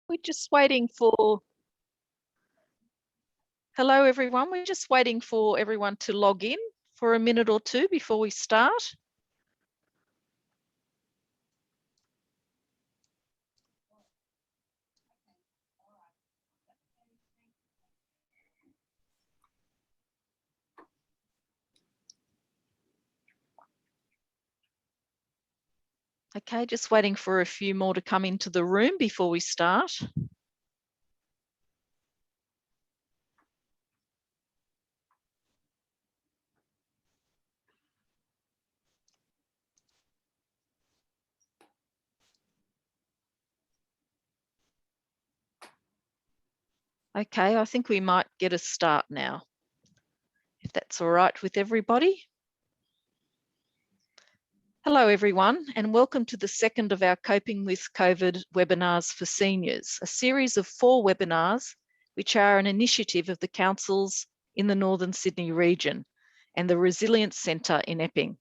We're just waiting for, hello everyone, we're just waiting for everyone to log in for a minute or two before we start. Okay, just waiting for a few more to come into the room before we start. Okay, I think we might get a start now, if that's all right with everybody. Hello everyone, and welcome to the second of our Coping with COVID webinars for seniors, a series of 4 webinars which are an initiative of the councils in the Northern Sydney region and the Resilience Centre in Epping.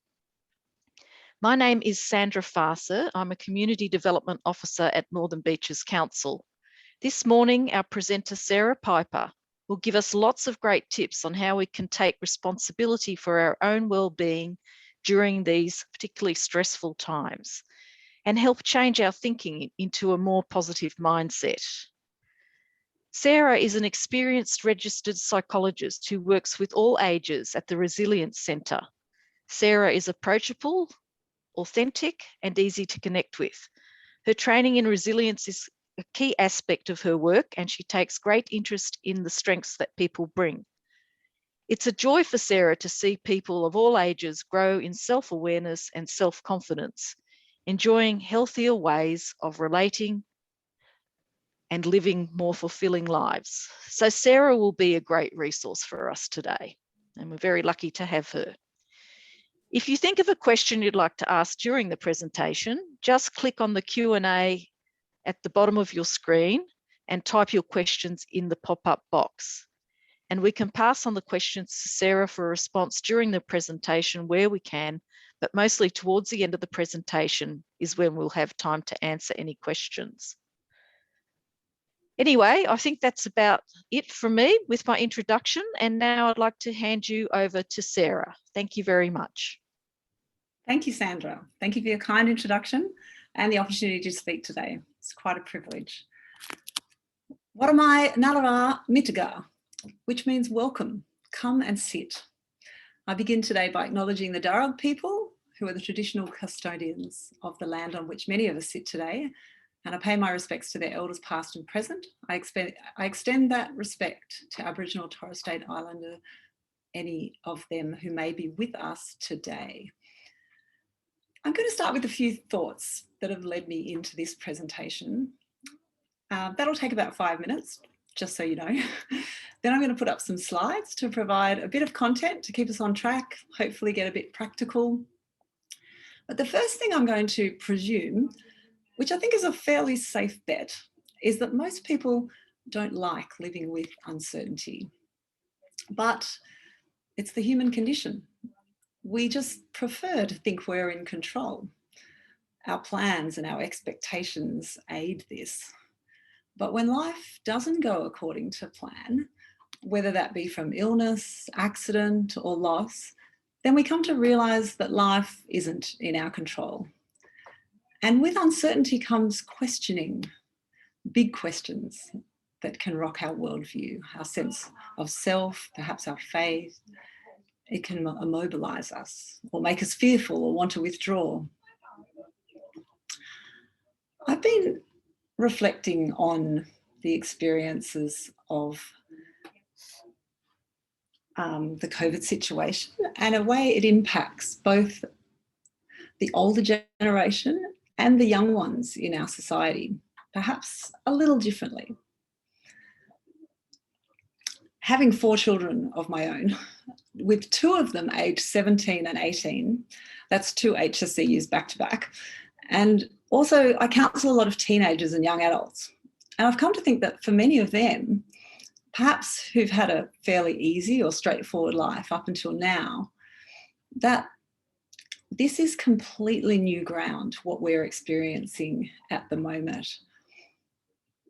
My name is Sandra Farser. I'm a Community Development Officer at Northern Beaches Council. This morning, our presenter, Sarah Piper, will give us lots of great tips on how we can take responsibility for our own well-being during these particularly stressful times and help change our thinking into a more positive mindset. Sarah is an experienced registered psychologist who works with all ages at the Resilience Centre. Sarah is approachable, authentic, and easy to connect with. Her training in resilience is a key aspect of her work, and she takes great interest in the strengths that people bring. It's a joy for Sarah to see people of all ages grow in self-awareness and self-confidence, enjoying healthier ways of relating and living more fulfilling lives. So Sarah will be a great resource for us today, and we're very lucky to have her. If you think of a question you'd like to ask during the presentation, just click on the Q&A at the bottom of your screen and type your questions in the pop-up box. And we can pass on the questions to Sarah for a response during the presentation where we can, but mostly towards the end of the presentation is when we'll have time to answer any questions. Anyway, I think that's about it from me with my introduction. And now I'd like to hand you over to Sarah. Thank you very much. Thank you, Sandra. Thank you for your kind introduction and the opportunity to speak today. It's quite a privilege. Waramai Nalawa Mitaga, which means welcome, come and sit. I begin today by acknowledging the Darug people, who are the traditional custodians of the land on which many of us sit today, and I pay my respects to their elders past and present. I extend that respect to Aboriginal and Torres Strait Islander, any of them who may be with us today. I'm going to start with a few thoughts that have led me into this presentation. That'll take about 5 minutes, just so you know. Then I'm going to put up some slides to provide a bit of content to keep us on track, hopefully get a bit practical. But the first thing I'm going to presume, which I think is a fairly safe bet, is that most people don't like living with uncertainty. But it's the human condition. We just prefer to think we're in control. Our plans and our expectations aid this. But when life doesn't go according to plan, whether that be from illness, accident, or loss, then we come to realise that life isn't in our control. And with uncertainty comes questioning, big questions that can rock our worldview, our sense of self, perhaps our faith. It can immobilise us or make us fearful or want to withdraw. I've been reflecting on the experiences of the COVID situation and a way it impacts both the older generation and the young ones in our society, perhaps a little differently. Having 4 children of my own, with 2 of them aged 17 and 18, that's 2 HSCUs back to back. And also I counsel a lot of teenagers and young adults. And I've come to think that for many of them, perhaps who've had a fairly easy or straightforward life up until now, that this is completely new ground, what we're experiencing at the moment.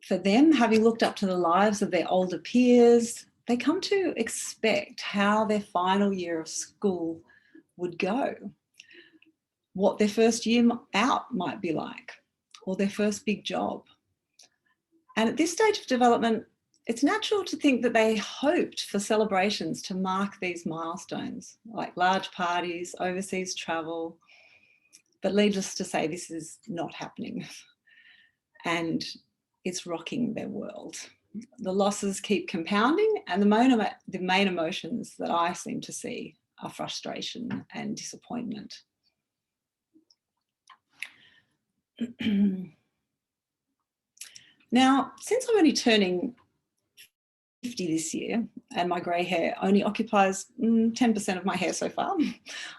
for them, having looked up to the lives of their older peers, they come to expect how their final year of school would go, what their first year out might be like, or their first big job. And at this stage of development, it's natural to think that they hoped for celebrations to mark these milestones, like large parties, overseas travel, but needless to say, this is not happening. And it's rocking their world. The losses keep compounding, and the main emotions that I seem to see are frustration and disappointment. Now, since I'm only turning 50 this year and my grey hair only occupies 10% of my hair so far,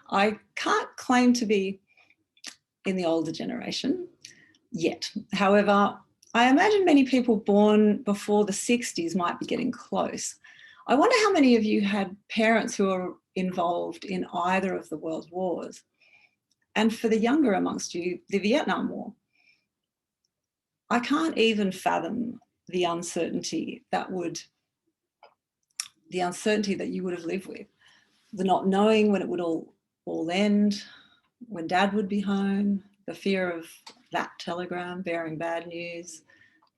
I can't claim to be in the older generation yet. However, I imagine many people born before the 60s might be getting close. I wonder how many of you had parents who were involved in either of the world wars. And for the younger amongst you, the Vietnam War. I can't even fathom the uncertainty that you would have lived with. The not knowing when it would all end, when Dad would be home, the fear of that telegram bearing bad news,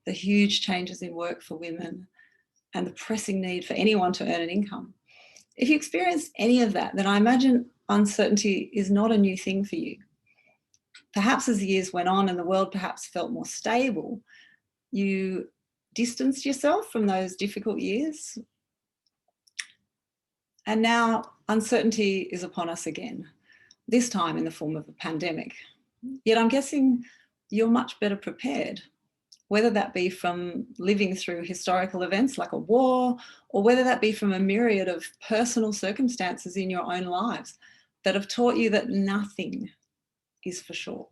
the huge changes in work for women, and the pressing need for anyone to earn an income. If you experienced any of that, then I imagine uncertainty is not a new thing for you. Perhaps as the years went on and the world perhaps felt more stable, you distanced yourself from those difficult years. And now uncertainty is upon us again, this time in the form of a pandemic. Yet I'm guessing you're much better prepared, whether that be from living through historical events like a war, or whether that be from a myriad of personal circumstances in your own lives that have taught you that nothing is for sure,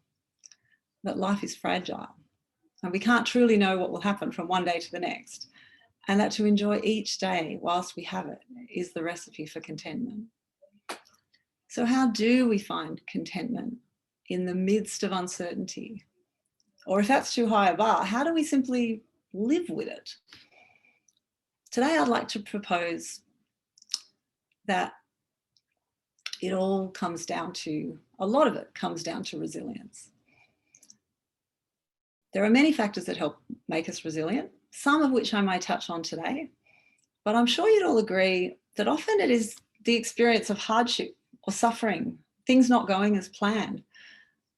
that life is fragile, and we can't truly know what will happen from one day to the next, and that to enjoy each day whilst we have it is the recipe for contentment. So how do we find contentment in the midst of uncertainty? Or if that's too high a bar, how do we simply live with it? Today, I'd like to propose that a lot of it comes down to resilience. There are many factors that help make us resilient, some of which I may touch on today, but I'm sure you'd all agree that often it is the experience of hardship or suffering, things not going as planned,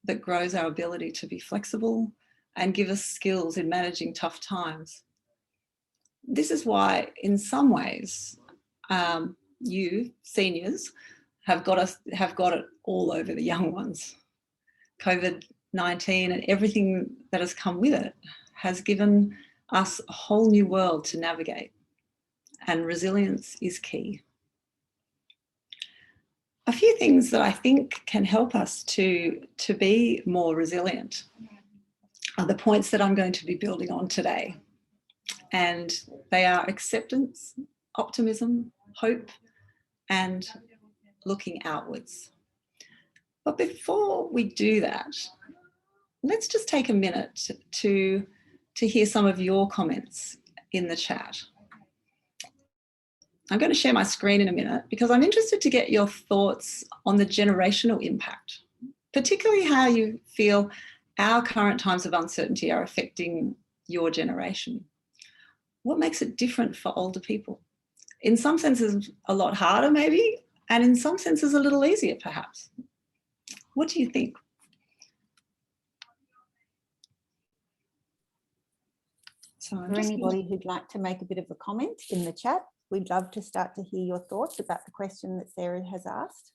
that grows our ability to be flexible and give us skills in managing tough times. This is why, in some ways, you seniors have got it all over the young ones. COVID-19 and everything that has come with it has given us a whole new world to navigate, and resilience is key. A few things that I think can help us to be more resilient are the points that I'm going to be building on today. And they are acceptance, optimism, hope, and looking outwards. But before we do that, let's just take a minute to hear some of your comments in the chat. I'm going to share my screen in a minute because I'm interested to get your thoughts on the generational impact, particularly how you feel our current times of uncertainty are affecting your generation. What makes it different for older people? In some senses, a lot harder maybe, and in some senses a little easier perhaps. What do you think? So for anybody who'd like to make a bit of a comment in the chat, we'd love to start to hear your thoughts about the question that Sarah has asked.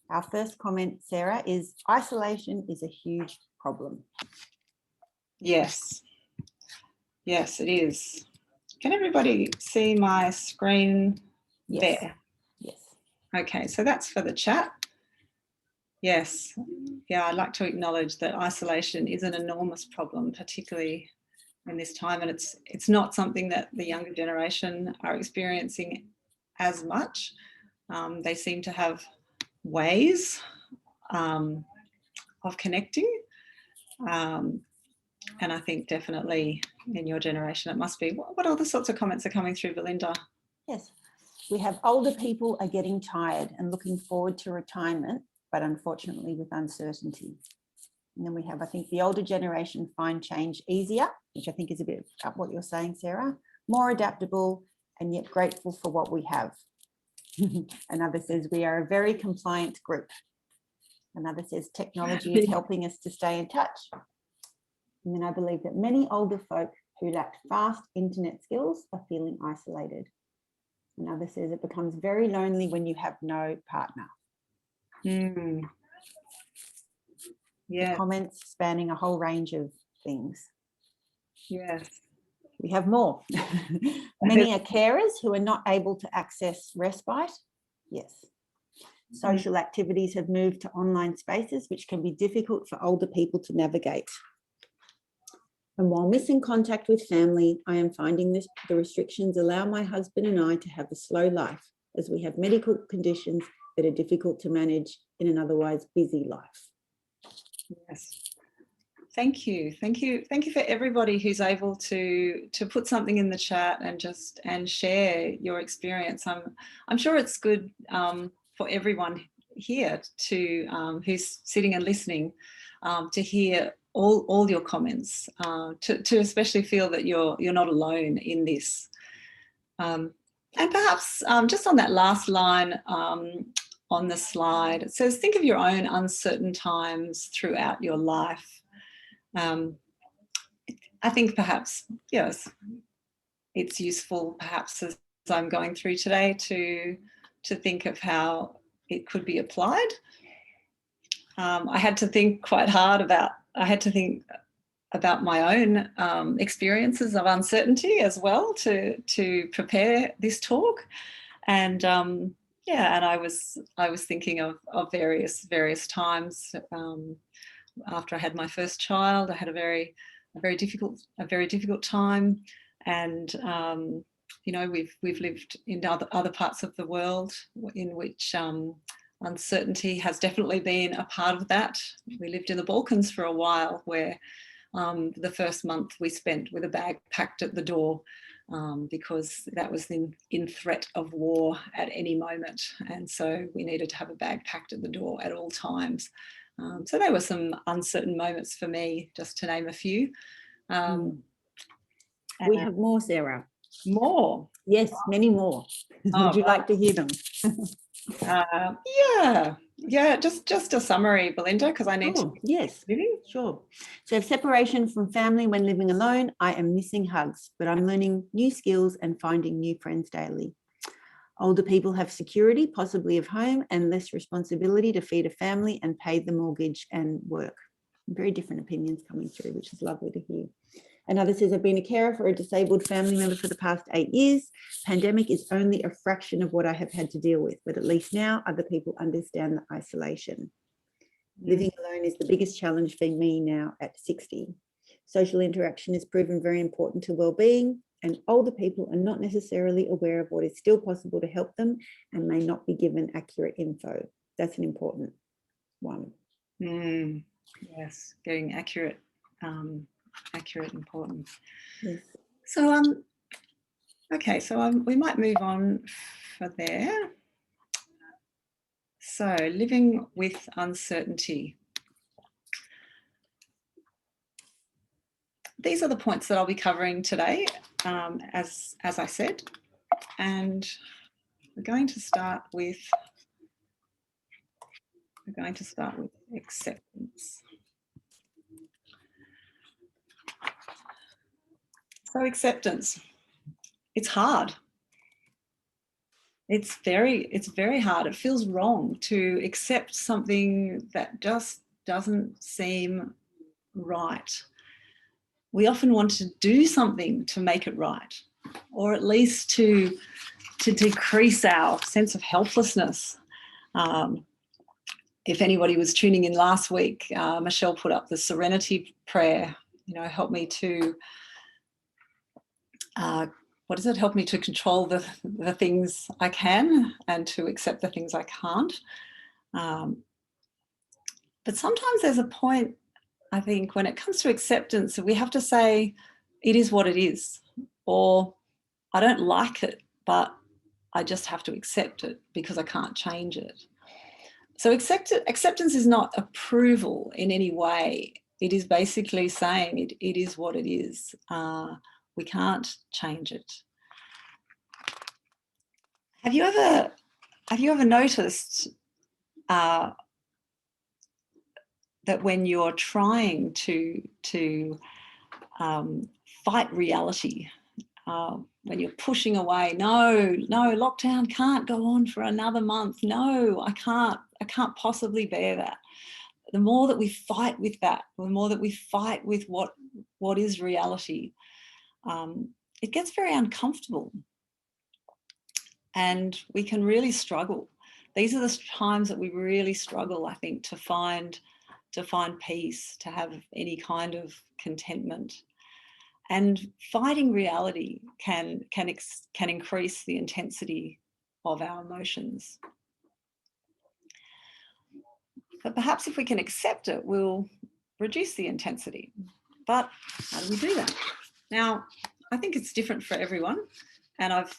Our first comment, Sarah, is isolation is a huge problem. Yes. Yes, it is. Can everybody see my screen there? Yes. Okay, so that's for the chat. Yes. Yeah, I'd like to acknowledge that isolation is an enormous problem, particularly in this time, and it's not something that the younger generation are experiencing as much. They seem to have ways of connecting, I think definitely in your generation it must be. What other sorts of comments are coming through, Belinda? Yes, we have older people are getting tired and looking forward to retirement, but unfortunately with uncertainty. And then we have, I think, the older generation find change easier, which I think is a bit up what you're saying, Sarah, more adaptable and yet grateful for what we have. Another says we are a very compliant group. Another says technology is helping us to stay in touch. And then I believe that many older folk who lack fast internet skills are feeling isolated. Another says it becomes very lonely when you have no partner. Yeah. Comments spanning a whole range of things. Yes. We have more. Many are carers who are not able to access respite. Yes. Social activities have moved to online spaces, which can be difficult for older people to navigate. And while missing contact with family, I am finding the restrictions allow my husband and I to have a slow life, as we have medical conditions that are difficult to manage in an otherwise busy life. Yes. Thank you. Thank you. Thank you for everybody who's able to put something in the chat and share your experience. I'm sure it's good for everyone here to who's sitting and listening to hear all your comments, to especially feel that you're not alone in this. And perhaps just on that last line on the slide, it says, think of your own uncertain times throughout your life. I think perhaps, yes, it's useful perhaps as I'm going through today to think of how it could be applied. I had to think quite hard about my own experiences of uncertainty as well to prepare this talk. And yeah, and I was thinking of various times after I had my first child. I had a very difficult time, and you know, we've lived in other parts of the world in which uncertainty has definitely been a part of that. We lived in the Balkans for a while, where the first month we spent with a bag packed at the door, because that was in threat of war at any moment, and so we needed to have a bag packed at the door at all times. So there were some uncertain moments for me, just to name a few. We have more, Sarah. More? Yes, many more. Oh, would you like to hear them? Yeah, just a summary, Belinda, because I need to. Yes, sure. So separation from family when living alone, I am missing hugs, but I'm learning new skills and finding new friends daily. Older people have security, possibly of home, and less responsibility to feed a family and pay the mortgage and work. Very different opinions coming through, which is lovely to hear. Another says, I've been a carer for a disabled family member for the past 8 years. Pandemic is only a fraction of what I have had to deal with, but at least now other people understand the isolation. Living alone is the biggest challenge for me now at 60. Social interaction has proven very important to well-being, and older people are not necessarily aware of what is still possible to help them and may not be given accurate info. That's an important one. Yes, getting accurate importance. Yes. So okay, so we might move on for there. So living with uncertainty. These are the points that I'll be covering today, as I said, and we're going to start with acceptance. So acceptance, it's hard. It's very hard. It feels wrong to accept something that just doesn't seem right. We often want to do something to make it right, or at least to decrease our sense of helplessness. If anybody was tuning in last week, Michelle put up the serenity prayer, you know, help me to help me to control the things I can and to accept the things I can't. But sometimes there's a point I think when it comes to acceptance, we have to say it is what it is, or I don't like it, but I just have to accept it because I can't change it. So acceptance is not approval in any way. It is basically saying it is what it is. We can't change it. Have you ever noticed that when you're trying to fight reality, when you're pushing away, no, lockdown can't go on for another month. No, I can't possibly bear that. The more that we fight with that, the more that we fight with what is reality, it gets very uncomfortable. And we can really struggle. These are the times that we really struggle, I think, to find peace, to have any kind of contentment. And fighting reality can increase the intensity of our emotions. But perhaps if we can accept it, we'll reduce the intensity. But how do we do that? Now, I think it's different for everyone. And I've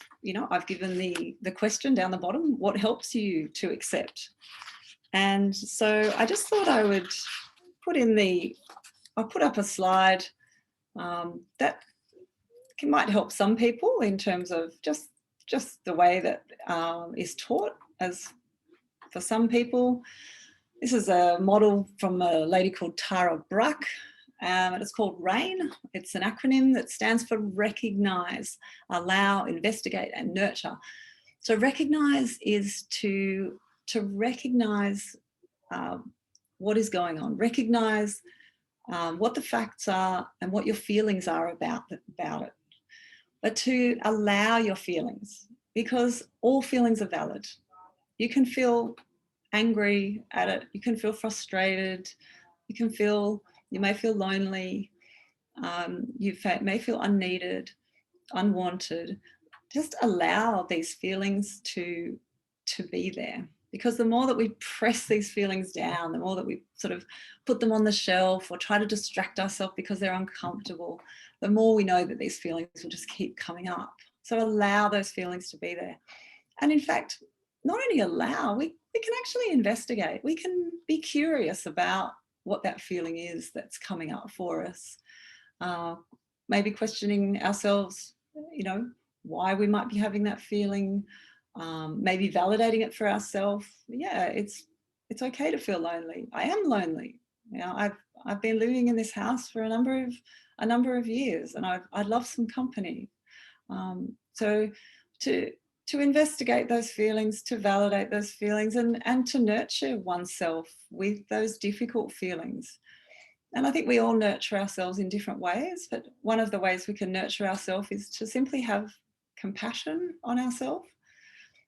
given the question down the bottom, what helps you to accept? And so I just thought I would I'll put up a slide that might help some people in terms of just the way that is taught. As for some people, this is a model from a lady called Tara Brach. And it's called RAIN. It's an acronym that stands for Recognise, Allow, Investigate and Nurture. So recognise is to recognise what is going on, recognise what the facts are and what your feelings are about it, but to allow your feelings, because all feelings are valid. You can feel angry at it, you can feel frustrated, you may feel lonely, you may feel unneeded, unwanted. Just allow these feelings to be there, because the more that we press these feelings down, the more that we sort of put them on the shelf or try to distract ourselves because they're uncomfortable, the more we know that these feelings will just keep coming up. So allow those feelings to be there. And in fact, not only allow, we can actually investigate. We can be curious about what that feeling is that's coming up for us. Maybe questioning ourselves, why we might be having that feeling, maybe validating it for ourselves. Yeah, it's okay to feel lonely. I am lonely. I've been living in this house for a number of years, and I'd love some company. So to investigate those feelings, to validate those feelings, and to nurture oneself with those difficult feelings. And I think we all nurture ourselves in different ways, but one of the ways we can nurture ourselves is to simply have compassion on ourselves.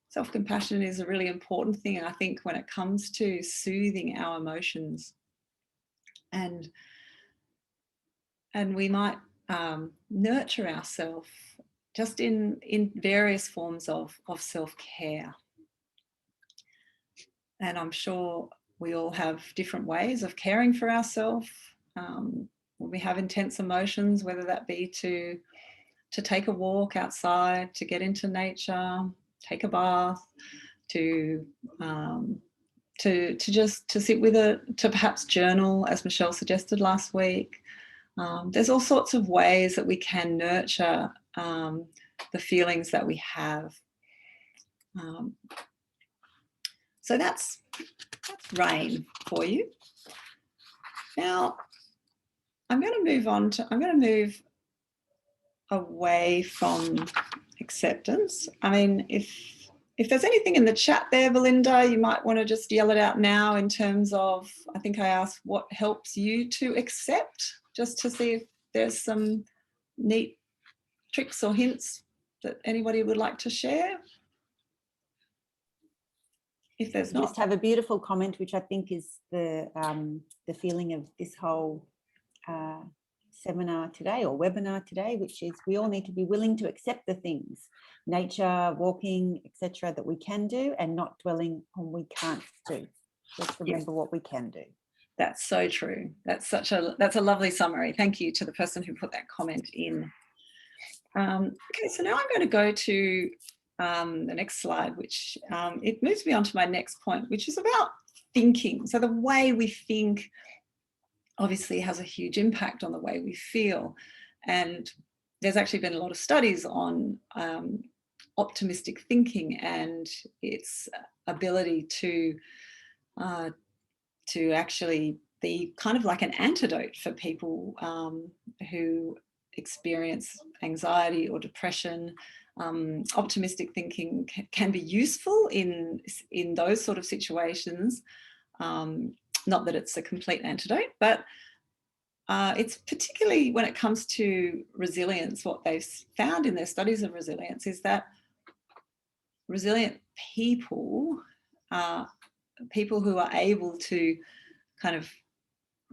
Self-compassion is a really important thing, I think, when it comes to soothing our emotions. And we might nurture ourselves just in various forms of self-care. And I'm sure we all have different ways of caring for ourselves. When we have intense emotions, whether that be to take a walk outside, to get into nature, take a bath, to sit with it, to perhaps journal, as Michelle suggested last week. There's all sorts of ways that we can nurture the feelings that we have. So that's RAIN for you. Now, I'm going to move away from acceptance. I mean, if there's anything in the chat there, Belinda, you might want to just yell it out now in terms of, I think I asked what helps you to accept, just to see if there's some neat tricks or hints that anybody would like to share. If there's not. Just have a beautiful comment, which I think is the feeling of this whole seminar today or webinar today, which is we all need to be willing to accept the things, nature, walking, etc., that we can do, and not dwelling on we can't do. Let's remember what we can do. That's so true. That's a lovely summary. Thank you to the person who put that comment in. Okay, so now I'm going to go to the next slide, which it moves me on to my next point, which is about thinking. So the way we think obviously has a huge impact on the way we feel. And there's actually been a lot of studies on optimistic thinking and its ability to actually be kind of like an antidote for people who experience anxiety or depression. Optimistic thinking can be useful in those sort of situations. Not that it's a complete antidote, but it's particularly when it comes to resilience, what they've found in their studies of resilience is that resilient people, people who are able to kind of,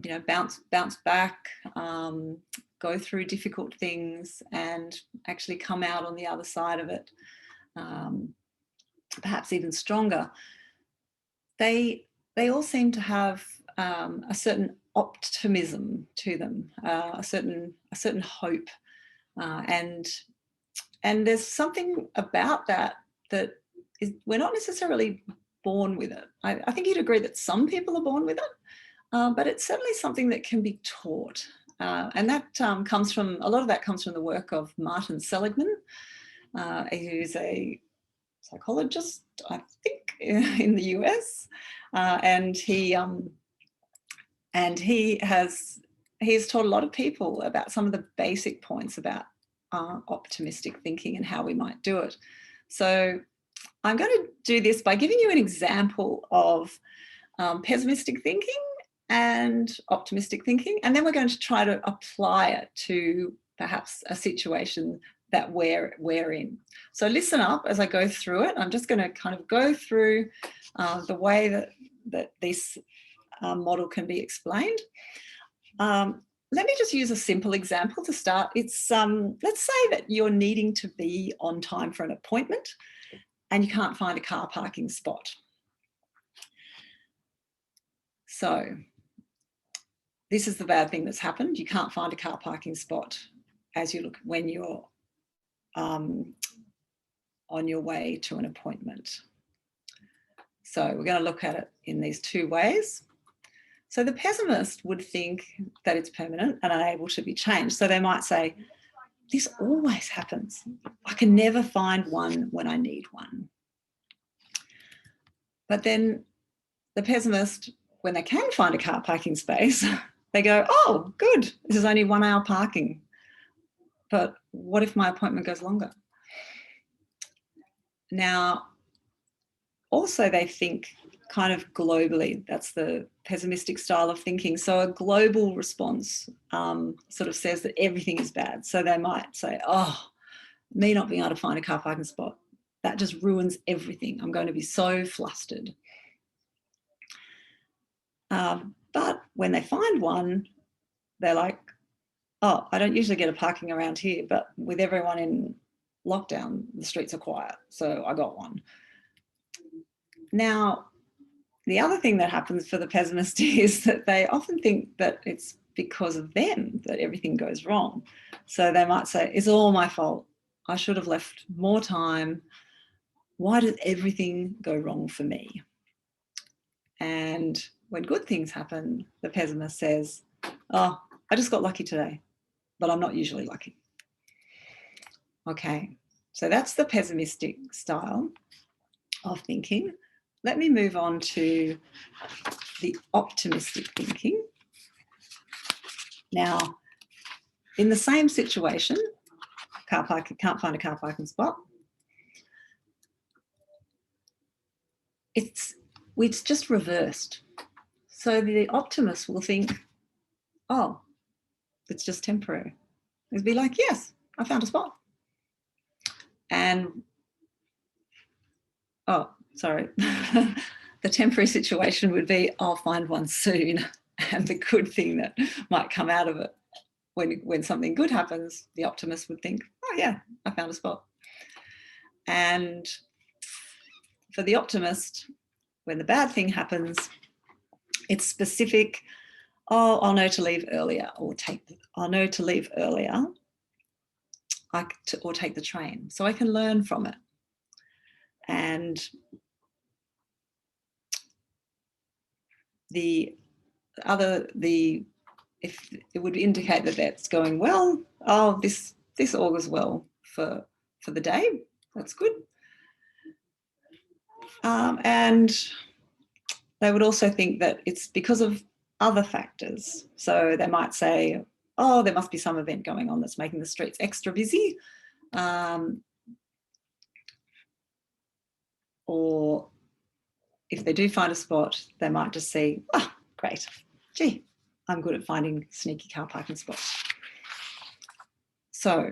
you know, bounce back, go through difficult things and actually come out on the other side of it, perhaps even stronger. They all seem to have a certain optimism to them, a certain hope, and there's something about that we're not necessarily born with it. I think you'd agree that some people are born with it, but it's certainly something that can be taught, and that comes from a lot of that comes from the work of Martin Seligman, who's a psychologist, I think, in the US, and he's taught a lot of people about some of the basic points about optimistic thinking and how we might do it. So I'm going to do this by giving you an example of pessimistic thinking and optimistic thinking, and then we're going to try to apply it to perhaps a situation that we're in. So listen up as I go through it. I'm just going to kind of go through the way that this model can be explained. Let me just use a simple example to start. It's let's say that you're needing to be on time for an appointment and you can't find a car parking spot. So this is the bad thing that's happened. You can't find a car parking spot as you look when you're on your way to an appointment. So we're going to look at it in these two ways. So the pessimist would think that it's permanent and unable to be changed. So they might say, this always happens. I can never find one when I need one. But then the pessimist, when they can find a car parking space, they go, oh, good, this is only 1 hour parking. But what if my appointment goes longer? Now, also they think kind of globally. That's the pessimistic style of thinking. So a global response sort of says that everything is bad. So they might say, oh, me not being able to find a car parking spot, that just ruins everything. I'm going to be so flustered. But when they find one, they're like, oh, I don't usually get a parking around here, but with everyone in lockdown, the streets are quiet, so I got one. Now, the other thing that happens for the pessimist is that they often think that it's because of them that everything goes wrong. So they might say, it's all my fault. I should have left more time. Why does everything go wrong for me? And when good things happen, the pessimist says, oh, I just got lucky today, but I'm not usually lucky. Okay, so that's the pessimistic style of thinking. Let me move on to the optimistic thinking. Now, in the same situation, can't find a car parking spot. It's just reversed. So the optimist will think, oh, it's just temporary. It'll be like, yes, I found a spot. And, oh, sorry, the temporary situation would be, I'll find one soon. And the good thing that might come out of it, when something good happens, the optimist would think, oh yeah, I found a spot. And for the optimist, when the bad thing happens, It's specific. Oh, I'll know to leave earlier, or I'll know to leave earlier, or take the train. So I can learn from it. And if it would indicate that that's going well, oh, this augurs well for the day. That's good. And they would also think that it's because of other factors. So they might say, oh, there must be some event going on that's making the streets extra busy. Or if they do find a spot, they might just see, oh, great, gee, I'm good at finding sneaky car parking spots. So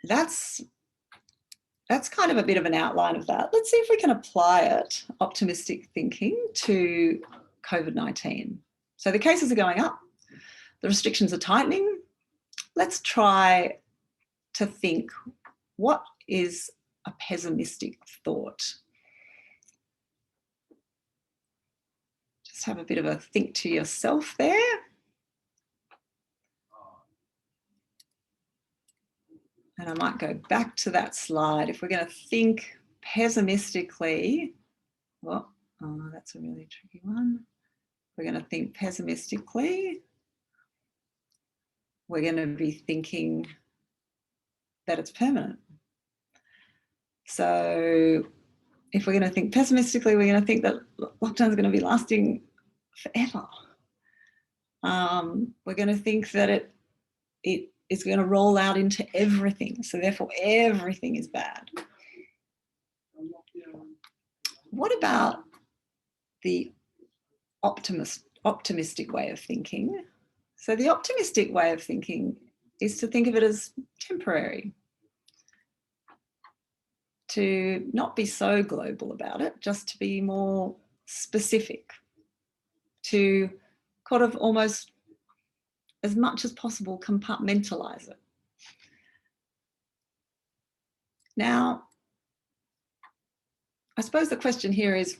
that's kind of a bit of an outline of that. Let's see if we can apply it, optimistic thinking, to COVID-19. So the cases are going up, the restrictions are tightening. Let's try to think, what is a pessimistic thought? Just have a bit of a think to yourself there. And I might go back to that slide. If we're going to think pessimistically, well, that's a really tricky one. We're going to think pessimistically. We're going to be thinking that it's permanent. So if we're going to think pessimistically, we're going to think that lockdown is going to be lasting forever. We're going to think that it is going to roll out into everything. So therefore everything is bad. What about the optimistic way of thinking? So the optimistic way of thinking is to think of it as temporary, to not be so global about it, just to be more specific, to kind of almost as much as possible compartmentalize it. Now, I suppose the question here is,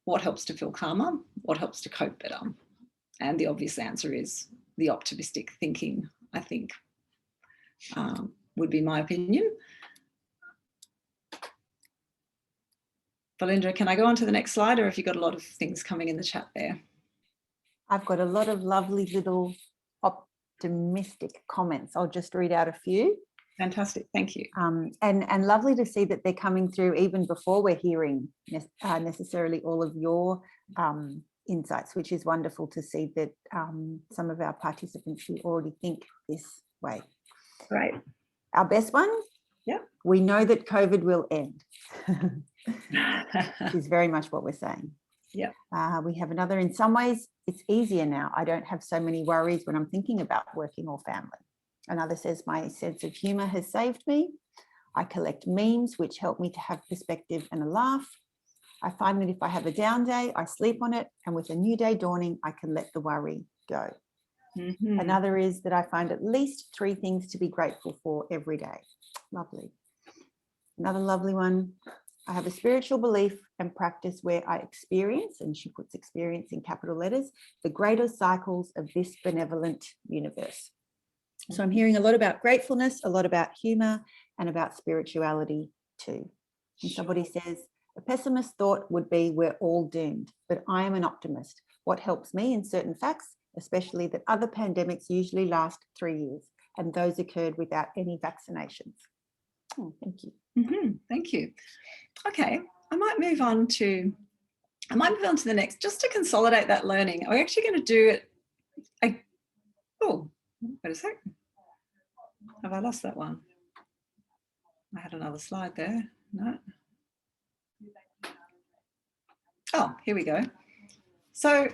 what helps to feel calmer? What helps to cope better? And the obvious answer is the optimistic thinking, I think, would be my opinion. Belinda, can I go on to the next slide, or have you got a lot of things coming in the chat there? I've got a lot of lovely little optimistic comments. I'll just read out a few. Fantastic, thank you. And lovely to see that they're coming through even before we're hearing necessarily all of your insights, which is wonderful to see that some of our participants who already think this way. Great. Our best one? Yeah. We know that COVID will end. Is very much what we're saying. Yeah. We have another, in some ways, it's easier now. I don't have so many worries when I'm thinking about working or family. Another says, my sense of humour has saved me. I collect memes, which help me to have perspective and a laugh. I find that if I have a down day, I sleep on it. And with a new day dawning, I can let the worry go. Mm-hmm. Another is that I find at least 3 things to be grateful for every day. Lovely. Another lovely one. I have a spiritual belief and practice where I experience, and she puts experience in capital letters, the greater cycles of this benevolent universe. So I'm hearing a lot about gratefulness, a lot about humour, and about spirituality too. And somebody says, a pessimist thought would be we're all doomed, but I am an optimist. What helps me in certain facts, especially that other pandemics usually last 3 years, and those occurred without any vaccinations. Oh, thank you. Mm-hmm. Thank you. Okay, I might move on to the next, just to consolidate that learning. We're actually going to do it. Oh, wait a sec. Have I lost that one? I had another slide there. No. Oh, here we go. So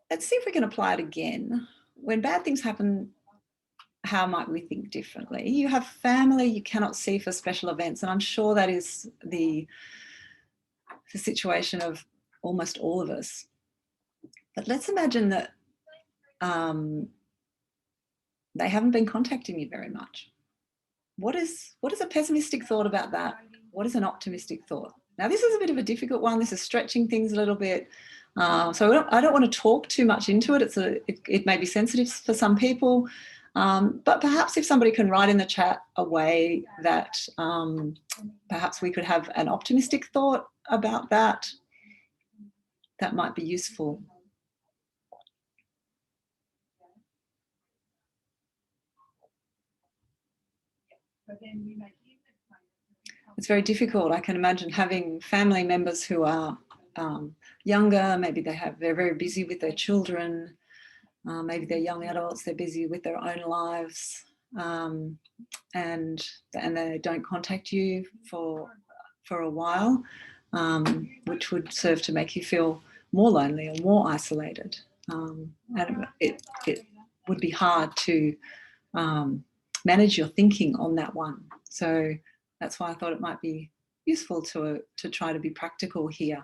let's see if we can apply it again. When bad things happen, how might we think differently? You have family you cannot see for special events, and I'm sure that is the situation of almost all of us. But let's imagine that they haven't been contacting you very much. What is a pessimistic thought about that? What is an optimistic thought? Now, this is a bit of a difficult one. This is stretching things a little bit. So I don't want to talk too much into it. It may be sensitive for some people, but perhaps if somebody can write in the chat a way that perhaps we could have an optimistic thought about that, that might be useful. It's very difficult. I can imagine having family members who are younger, maybe they're very busy with their children, maybe they're young adults, they're busy with their own lives, and they don't contact you for a while, which would serve to make you feel more lonely or more isolated. And it would be hard to manage your thinking on that one. So that's why I thought it might be useful to try to be practical here.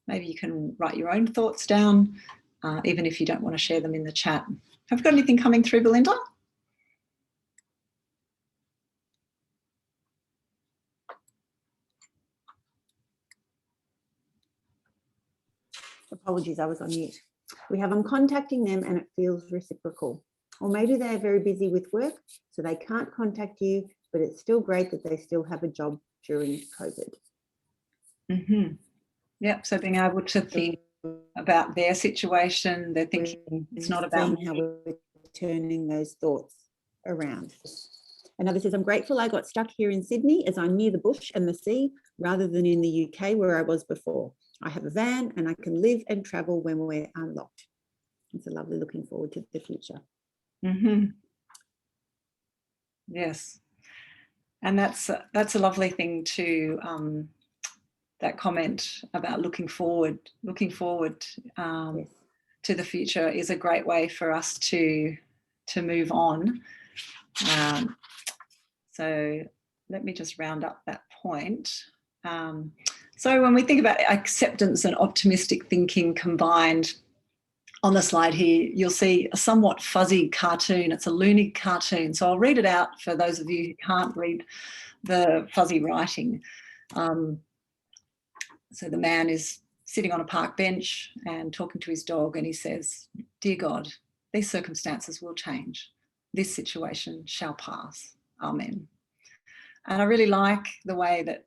Maybe you can write your own thoughts down, even if you don't want to share them in the chat. Have you got anything coming through, Belinda? Apologies, I was on mute. We have, I'm contacting them and it feels reciprocal. Or maybe they're very busy with work, so they can't contact you, but it's still great that they still have a job during COVID. Mm-hmm. Yep, so being able to think about their situation, they're thinking it's not about how we're turning those thoughts around. Another says, I'm grateful I got stuck here in Sydney as I'm near the bush and the sea rather than in the UK where I was before. I have a van and I can live and travel when we're unlocked. It's a lovely looking forward to the future. Mm-hmm. Yes, and that's a lovely thing to that comment about looking forward Yes. to the future is a great way for us to move on. So let me just round up that point. So when we think about acceptance and optimistic thinking combined, on the slide here, you'll see a somewhat fuzzy cartoon. It's a Lunar cartoon. So I'll read it out for those of you who can't read the fuzzy writing. So the man is sitting on a park bench and talking to his dog, and he says, "Dear God, these circumstances will change. This situation shall pass. Amen." And I really like the way that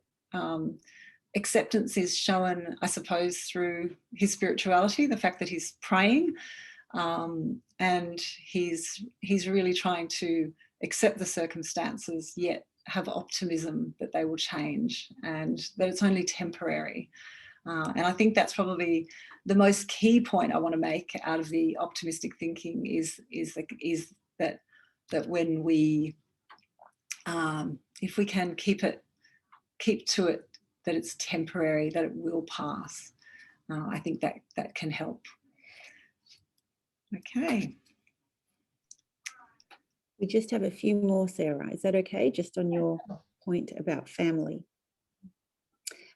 acceptance is shown, I suppose, through his spirituality, the fact that he's praying, and he's really trying to accept the circumstances, yet have optimism that they will change and that it's only temporary. And I think that's probably the most key point I want to make out of the optimistic thinking is that when we, if we can keep to it, that it's temporary, that it will pass. I think that can help. Okay. We just have a few more, Sarah. Is that okay? Just on your point about family.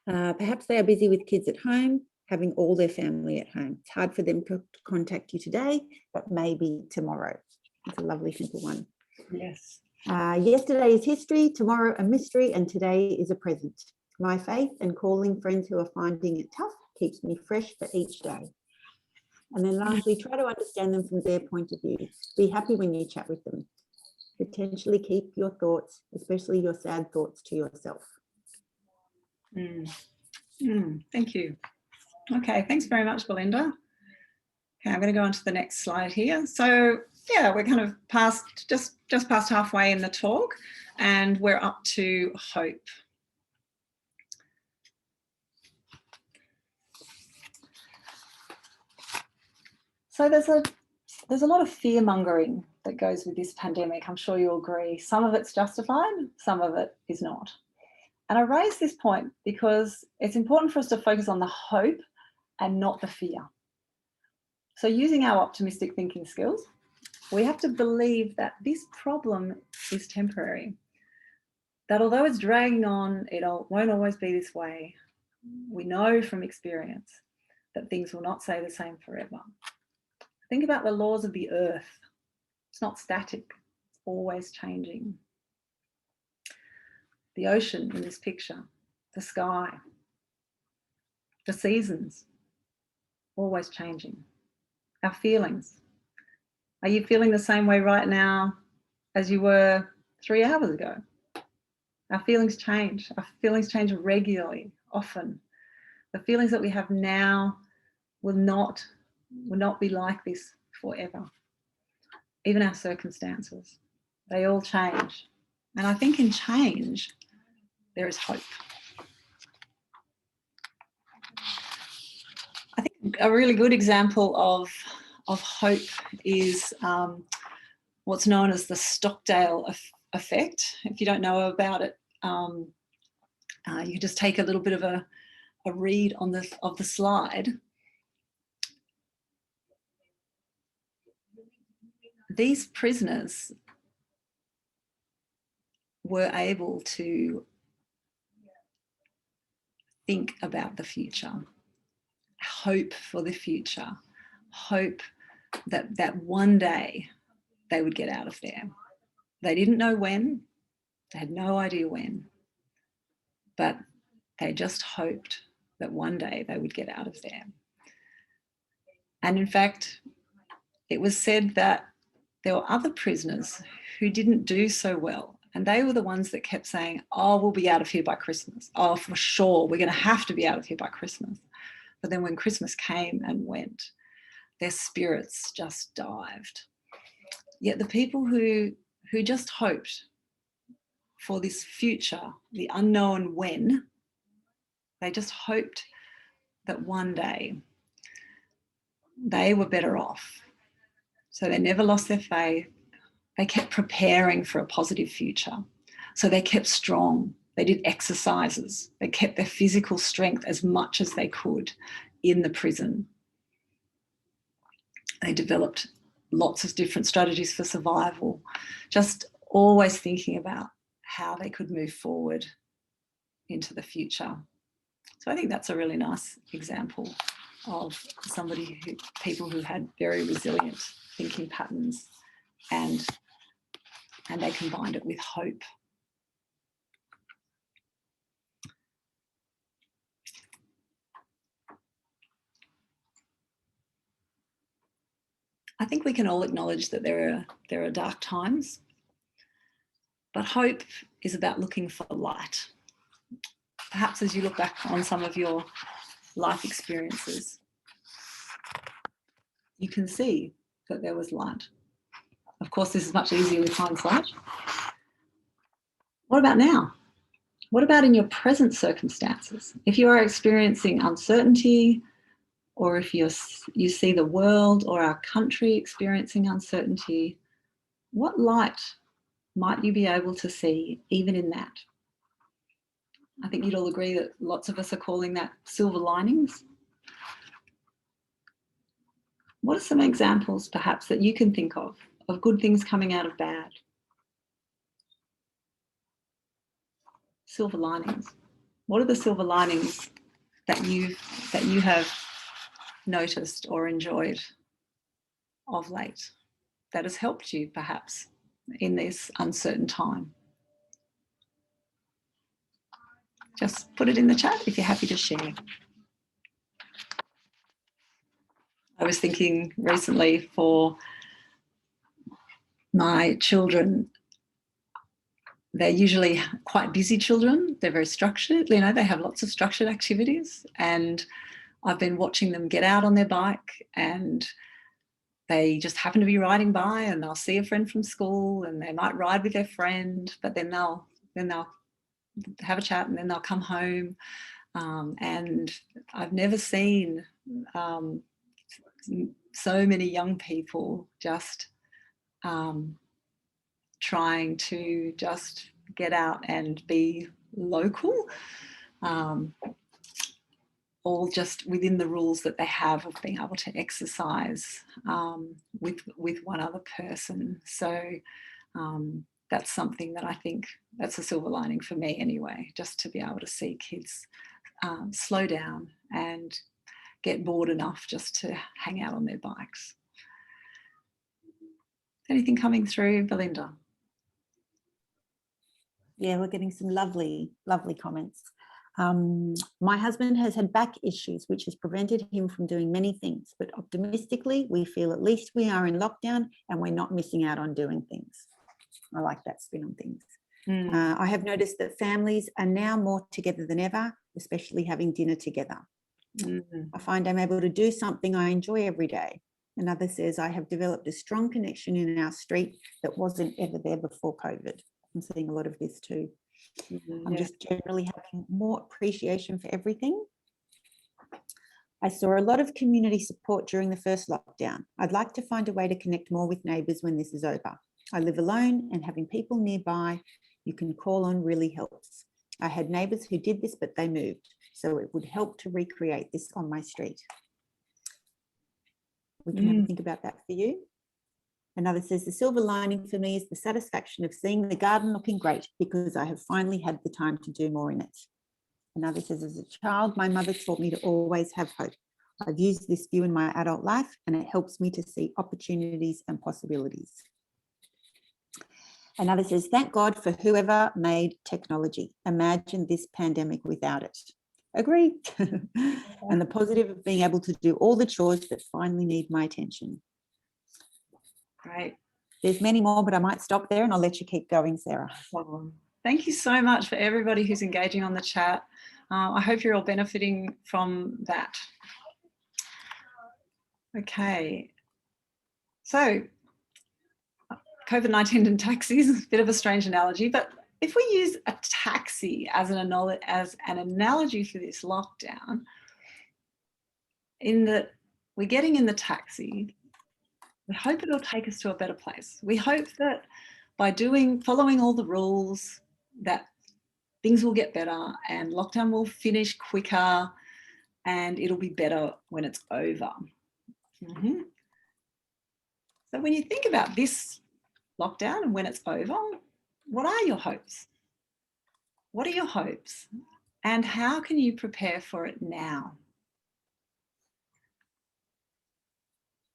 Perhaps they are busy with kids at home, having all their family at home. It's hard for them to contact you today, but maybe tomorrow. It's a lovely, simple one. Yes. Yesterday is history, tomorrow a mystery, and today is a present. My faith and calling friends who are finding it tough keeps me fresh for each day. And then lastly, try to understand them from their point of view. Be happy when you chat with them. Potentially keep your thoughts, especially your sad thoughts, to yourself. Thank you. Okay, thanks very much, Belinda. Okay, I'm going to go on to the next slide here. So yeah, we're kind of just past halfway in the talk, and we're up to hope. So there's a lot of fear mongering that goes with this pandemic. I'm sure you'll agree. Some of it's justified, some of it is not. And I raise this point because it's important for us to focus on the hope and not the fear. So using our optimistic thinking skills, we have to believe that this problem is temporary, that although it's dragging on, it won't always be this way. We know from experience that things will not stay the same forever. Think about the laws of the earth. It's not static, it's always changing. The ocean in this picture, the sky, the seasons, always changing. Our feelings. Are you feeling the same way right now as you were 3 hours ago? Our feelings change. Our feelings change regularly, often. The feelings that we have now will not be like this forever. Even our circumstances, they all change. And I think in change, there is hope. I think a really good example of hope is what's known as the Stockdale Effect. If you don't know about it, you just take a little bit of a read on the slide. These prisoners were able to think about the future, hope for the future, hope that one day they would get out of there. They didn't know when, they had no idea when, but they just hoped that one day they would get out of there. And in fact, it was said that there were other prisoners who didn't do so well. And they were the ones that kept saying, oh, we'll be out of here by Christmas. Oh, for sure, we're going to have to be out of here by Christmas. But then when Christmas came and went, their spirits just dived. Yet the people who just hoped for this future, the unknown when, they just hoped that one day they were better off. So they never lost their faith. They kept preparing for a positive future. So they kept strong. They did exercises. They kept their physical strength as much as they could in the prison. They developed lots of different strategies for survival, just always thinking about how they could move forward into the future. So I think that's a really nice example of people who had very resilient thinking patterns, and they combined it with hope. I think we can all acknowledge that there are dark times, but hope is about looking for light. Perhaps as you look back on some of your life experiences, you can see that there was light. Of course, this is much easier with hindsight. What about now? What about in your present circumstances? If you are experiencing uncertainty, or if you see the world or our country experiencing uncertainty, what light might you be able to see even in that? I think you'd all agree that lots of us are calling that silver linings. What are some examples perhaps that you can think of good things coming out of bad? Silver linings. What are the silver linings that you have noticed or enjoyed of late that has helped you perhaps in this uncertain time? Just put it in the chat if you're happy to share. I was thinking recently for my children, they're usually quite busy children. They're very structured, they have lots of structured activities, and I've been watching them get out on their bike, and they just happen to be riding by, and they'll see a friend from school and they might ride with their friend, but then they'll have a chat and then they'll come home. And I've never seen so many young people just trying to just get out and be local, all just within the rules that they have of being able to exercise with one other person. So that's something that I think that's a silver lining for me anyway, just to be able to see kids slow down and get bored enough just to hang out on their bikes. Anything coming through, Belinda? Yeah, we're getting some lovely, lovely comments. My husband has had back issues, which has prevented him from doing many things, but optimistically, we feel at least we are in lockdown and we're not missing out on doing things. I like that spin on things. I have noticed that families are now more together than ever, especially having dinner together. I find I'm able to do something I enjoy every day. Another says, I have developed a strong connection in our street that wasn't ever there before COVID. I'm seeing a lot of this too. I'm just generally having more appreciation for everything. I saw a lot of community support during the first lockdown. I'd like to find a way to connect more with neighbours when this is over. I live alone and having people nearby you can call on really helps. I had neighbours who did this, but they moved. So it would help to recreate this on my street. We can have a think about that for you. Another says, the silver lining for me is the satisfaction of seeing the garden looking great because I have finally had the time to do more in it. Another says, as a child, my mother taught me to always have hope. I've used this view in my adult life and it helps me to see opportunities and possibilities. Another says, thank God for whoever made technology. Imagine this pandemic without it. Agree. And the positive of being able to do all the chores that finally need my attention. Great. There's many more, but I might stop there and I'll let you keep going, Sarah. Thank you so much for everybody who's engaging on the chat. I hope you're all benefiting from that. Okay. So COVID-19 and taxis, a bit of a strange analogy, but if we use a taxi as an analogy for this lockdown, in that we're getting in the taxi, we hope it'll take us to a better place. We hope that by following all the rules, that things will get better and lockdown will finish quicker and it'll be better when it's over. So when you think about this lockdown and when it's over, what are your hopes? What are your hopes? And how can you prepare for it now?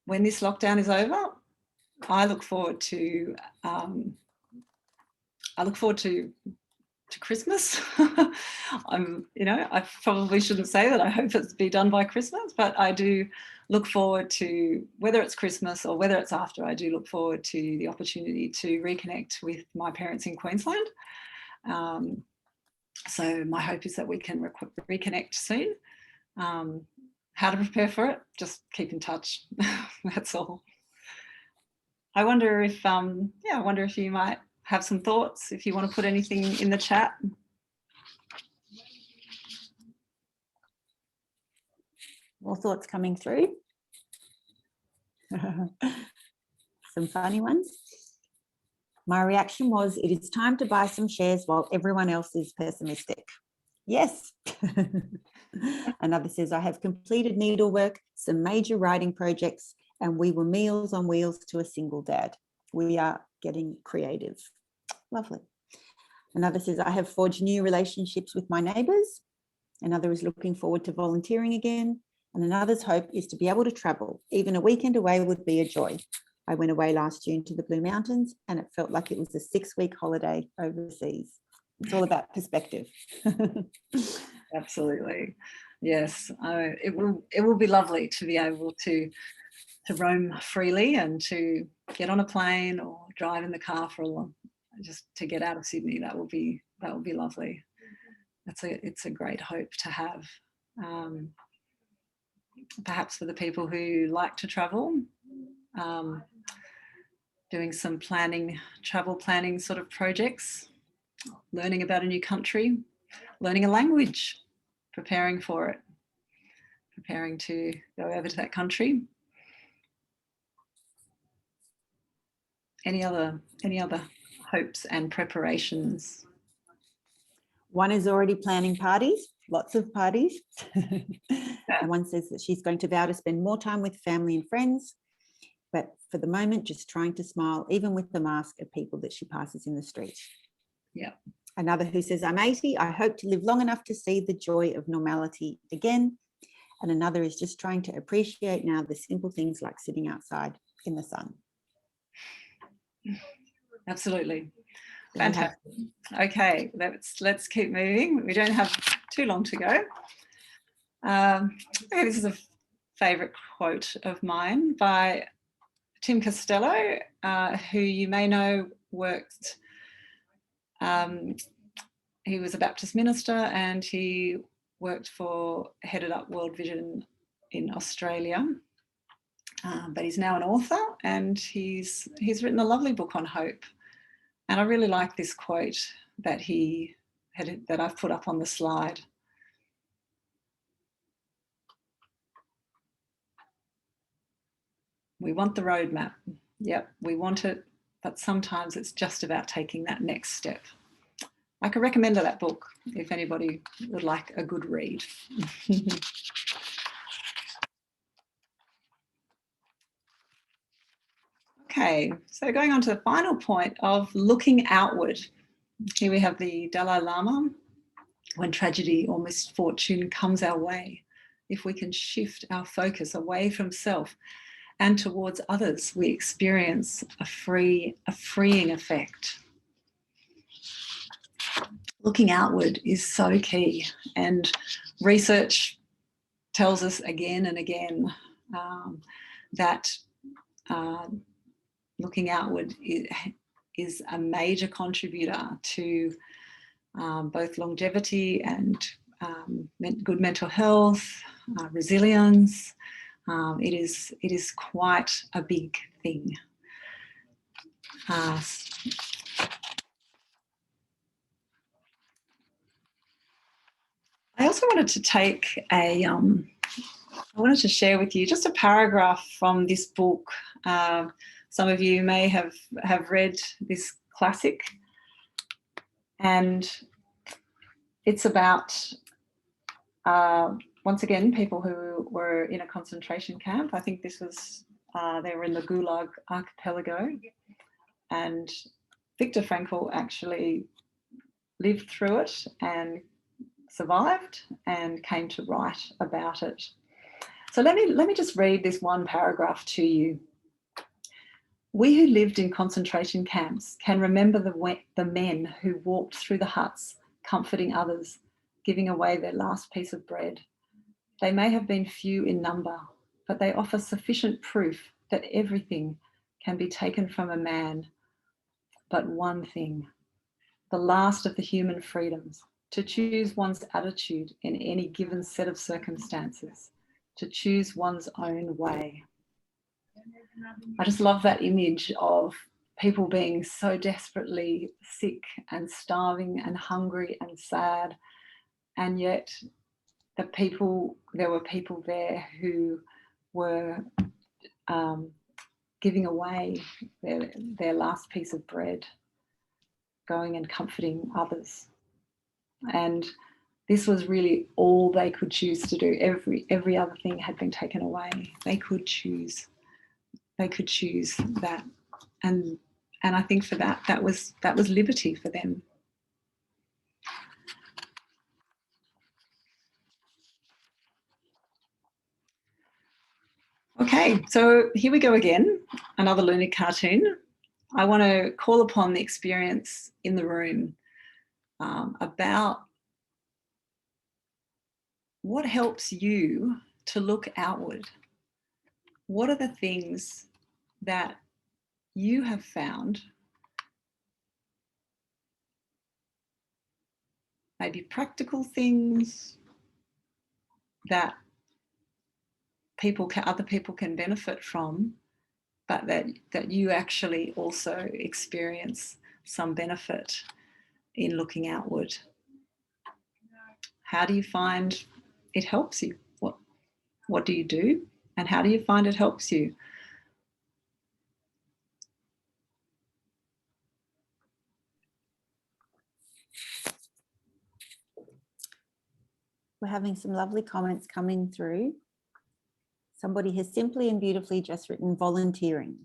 When this lockdown is over, I look forward to Christmas. I probably shouldn't say that I hope it's be done by Christmas, but I do look forward to, whether it's Christmas or whether it's after, I do look forward to the opportunity to reconnect with my parents in Queensland. So my hope is that we can reconnect soon. How to prepare for it? Just keep in touch. That's all. I wonder if you might have some thoughts, if you want to put anything in the chat. More thoughts coming through. Some funny ones. My reaction was, it is time to buy some shares while everyone else is pessimistic. Yes. Another says, I have completed needlework, some major writing projects, and we were meals on wheels to a single dad. We are getting creative. Lovely. Another says, I have forged new relationships with my neighbours. Another is looking forward to volunteering again. And another's hope is to be able to travel. Even a weekend away would be a joy. I went away last June to the Blue Mountains and it felt like it was a 6-week holiday overseas. It's all about perspective. Absolutely. Yes, it will be lovely to be able to roam freely and to get on a plane or drive in the car for a long, just to get out of Sydney. That will be lovely. It's a great hope to have. Perhaps for the people who like to travel, doing some travel planning sort of projects, learning about a new country, learning a language, preparing for it, preparing to go over to that country. Any other hopes and preparations? One is already planning parties, lots of parties. And one says that she's going to vow to spend more time with family and friends, but for the moment, just trying to smile, even with the mask, at people that she passes in the street. Yeah. Another who says, I'm 80, I hope to live long enough to see the joy of normality again. And another is just trying to appreciate now the simple things like sitting outside in the sun. Absolutely. Fantastic. Okay, let's keep moving. We don't have too long to go. Okay, this is a favourite quote of mine by Tim Costello, who you may know worked. He was a Baptist minister and he headed up World Vision in Australia. But he's now an author and he's written a lovely book on hope. And I really like this quote that that I've put up on the slide. We want the roadmap. Yep, we want it, but sometimes it's just about taking that next step. I can recommend that book if anybody would like a good read. Okay, so going on to the final point of looking outward. Here we have the Dalai Lama. When tragedy or misfortune comes our way, if we can shift our focus away from self and towards others, we experience a freeing effect. Looking outward is so key, and research tells us again and again that looking outward is a major contributor to both longevity and good mental health, resilience. It is quite a big thing. I also wanted to take I wanted to share with you just a paragraph from this book. Some of you may have read this classic, and it's about, once again, people who were in a concentration camp. I think this was, they were in the Gulag archipelago, and Viktor Frankl actually lived through it and survived and came to write about it. So let me just read this one paragraph to you. We who lived in concentration camps can remember the men who walked through the huts, comforting others, giving away their last piece of bread. They may have been few in number, but they offer sufficient proof that everything can be taken from a man, but one thing, the last of the human freedoms, to choose one's attitude in any given set of circumstances, to choose one's own way. I just love that image of people being so desperately sick and starving and hungry and sad, and yet there were people there who were giving away their last piece of bread, going and comforting others. And this was really all they could choose to do. Every other thing had been taken away. They could choose that, and I think for that was liberty for them. Okay, so here we go again, another Lunar cartoon. I want to call upon the experience in the room about what helps you to look outward. What are the things that you have found, maybe practical things that other people can benefit from, but that you actually also experience some benefit in looking outward? How do you find it helps you? What do you do, and how do you find it helps you? We're having some lovely comments coming through. Somebody has simply and beautifully just written volunteering.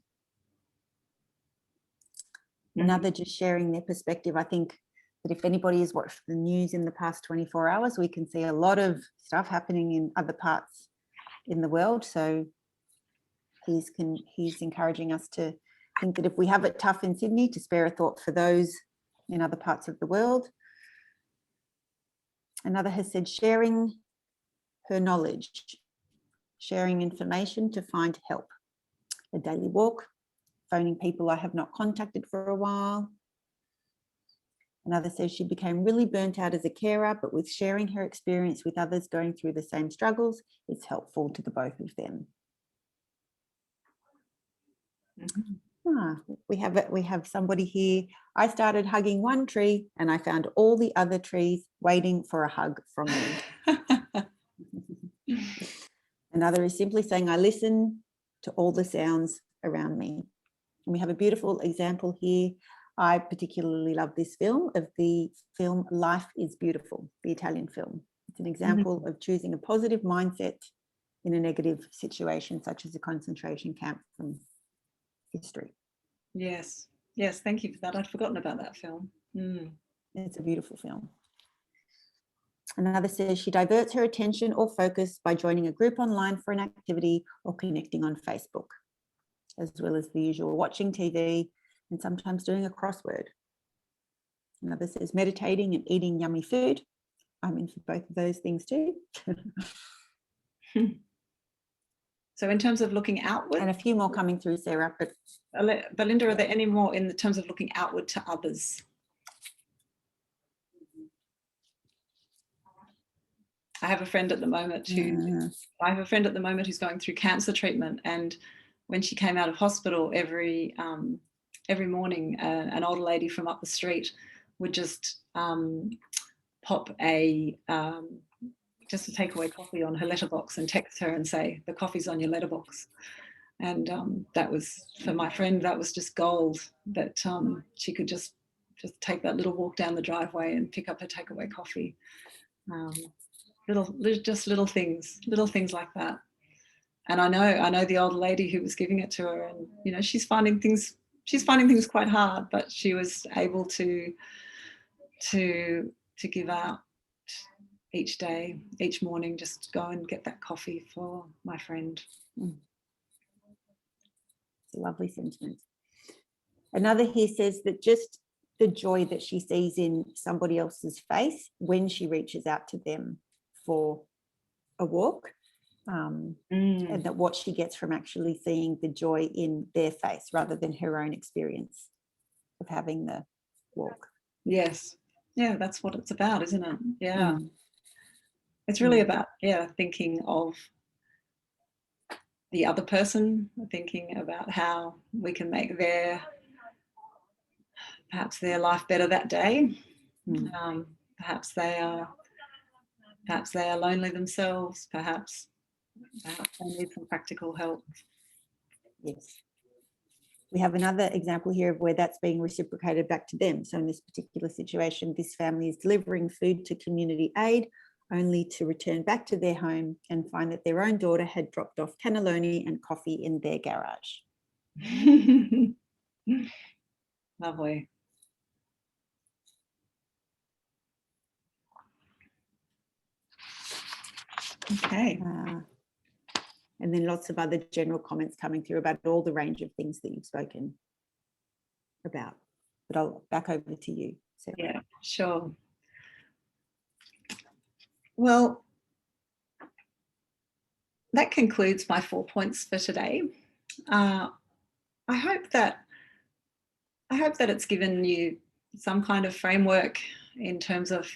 Another just sharing their perspective. I think that if anybody has watched the news in the past 24 hours, we can see a lot of stuff happening in other parts in the world. So he's encouraging us to think that if we have it tough in Sydney, to spare a thought for those in other parts of the world. Another has said sharing her knowledge, sharing information to find help. A daily walk, phoning people I have not contacted for a while. Another says she became really burnt out as a carer, but with sharing her experience with others going through the same struggles, it's helpful to the both of them. We have somebody here. I started hugging one tree and I found all the other trees waiting for a hug from me. Another is simply saying, I listen to all the sounds around me. And we have a beautiful example here. I particularly love this film, of the film Life is Beautiful, the Italian film. It's an example of choosing a positive mindset in a negative situation, such as a concentration camp from history. Yes, yes, thank you for that. I'd forgotten about that film. It's a beautiful film. Another says she diverts her attention or focus by joining a group online for an activity or connecting on Facebook, as well as the usual watching TV and sometimes doing a crossword. Another says meditating and eating yummy food. I'm in for both of those things too. So in terms of looking outward. And a few more coming through, Sarah. But Belinda, are there any more in terms of looking outward to others? I have a friend at the moment who's going through cancer treatment, and when she came out of hospital, every morning an older lady from up the street would just pop just a takeaway coffee on her letterbox and text her and say, the coffee's on your letterbox. And that was, for my friend, that was just gold, that she could just take that little walk down the driveway and pick up her takeaway coffee. Little things like that. And I know the old lady who was giving it to her, and you know, she's finding things quite hard, but she was able to give out each day, each morning, just go and get that coffee for my friend. It's a lovely sentiment. Another here says that just the joy that she sees in somebody else's face when she reaches out to them for a walk, and that what she gets from actually seeing the joy in their face rather than her own experience of having the walk. Yes. Yeah, that's what it's about, isn't it? Yeah. It's really about, thinking of the other person, thinking about how we can make perhaps their life better that day. Perhaps they are lonely themselves. Perhaps they need some practical help. Yes. We have another example here of where that's being reciprocated back to them. So in this particular situation, this family is delivering food to community aid, only to return back to their home and find that their own daughter had dropped off cannelloni and coffee in their garage. Lovely. Okay. And then lots of other general comments coming through about all the range of things that you've spoken about. But I'll back over to you, Sarah. Yeah, sure. Well, that concludes my 4 points for today. I hope that it's given you some kind of framework in terms of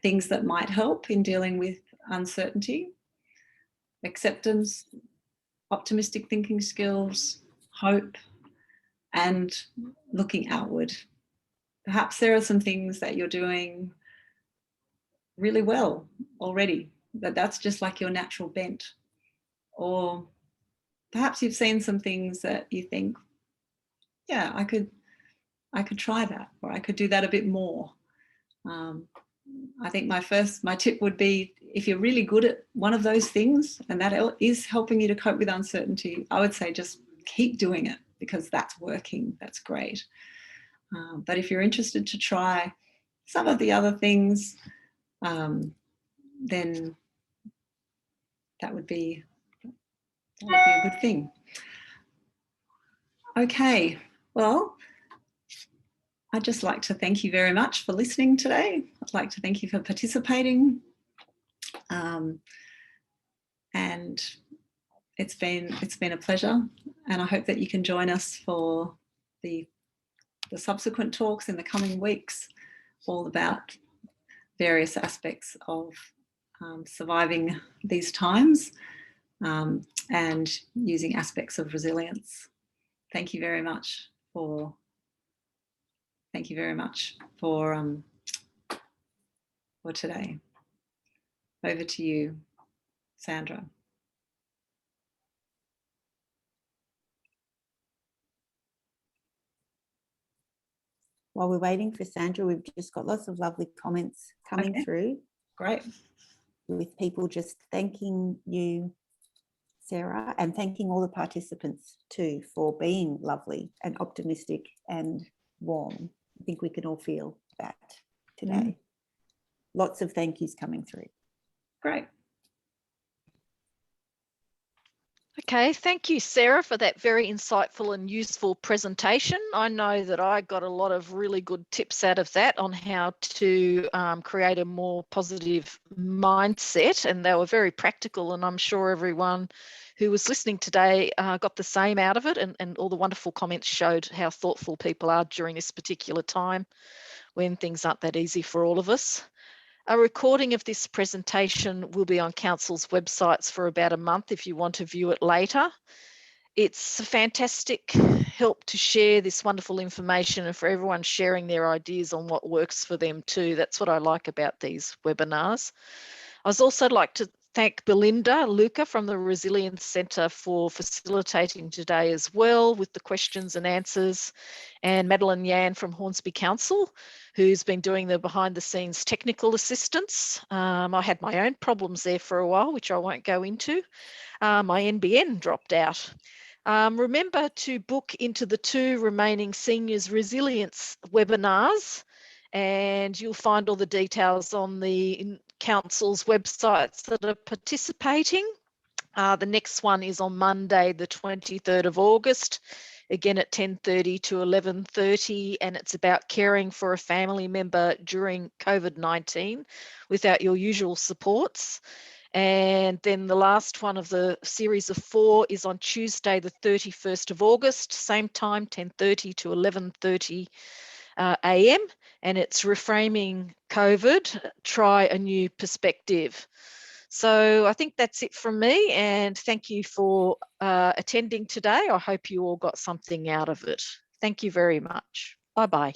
things that might help in dealing with uncertainty, acceptance, optimistic thinking skills, hope, and looking outward. Perhaps there are some things that you're doing really well already, that's just like your natural bent. Or perhaps you've seen some things that you think, yeah, I could try that, or I could do that a bit more. I think my tip would be, if you're really good at one of those things and that is helping you to cope with uncertainty, I would say just keep doing it, because that's working, that's great. But if you're interested to try some of the other things, then that would be a good thing. Okay, well, I'd just like to thank you very much for listening today. I'd like to thank you for participating. And it's been a pleasure, and I hope that you can join us for the subsequent talks in the coming weeks, all about various aspects of surviving these times and using aspects of resilience. Thank you very much for today. Over to you, Sandra. While we're waiting for Sandra, we've just got lots of lovely comments coming through. Great. With people just thanking you, Sarah, and thanking all the participants too for being lovely and optimistic and warm. I think we can all feel that today. Lots of thank yous coming through. Great. Okay, thank you, Sarah, for that very insightful and useful presentation. I know that I got a lot of really good tips out of that on how to create a more positive mindset, and they were very practical, and I'm sure everyone who was listening today got the same out of it, and all the wonderful comments showed how thoughtful people are during this particular time when things aren't that easy for all of us. A recording of this presentation will be on Council's websites for about a month if you want to view it later. It's a fantastic help to share this wonderful information and for everyone sharing their ideas on what works for them too. That's what I like about these webinars. I'd also like to thank Belinda Luca from the Resilience Centre for facilitating today as well with the questions and answers, and Madeline Yan from Hornsby Council, who's been doing the behind the scenes technical assistance. I had my own problems there for a while, which I won't go into. My NBN dropped out. Remember to book into the 2 remaining Seniors Resilience webinars, and you'll find all the details on the Council's websites that are participating. The next one is on Monday, the 23rd of August, again at 10:30 to 11:30, and it's about caring for a family member during COVID-19 without your usual supports. And then the last one of the series of 4 is on Tuesday, the 31st of August, same time, 10:30 to 11:30 a.m. And it's reframing COVID, try a new perspective. So I think that's it from me, and thank you for attending today. I hope you all got something out of it. Thank you very much. Bye-bye.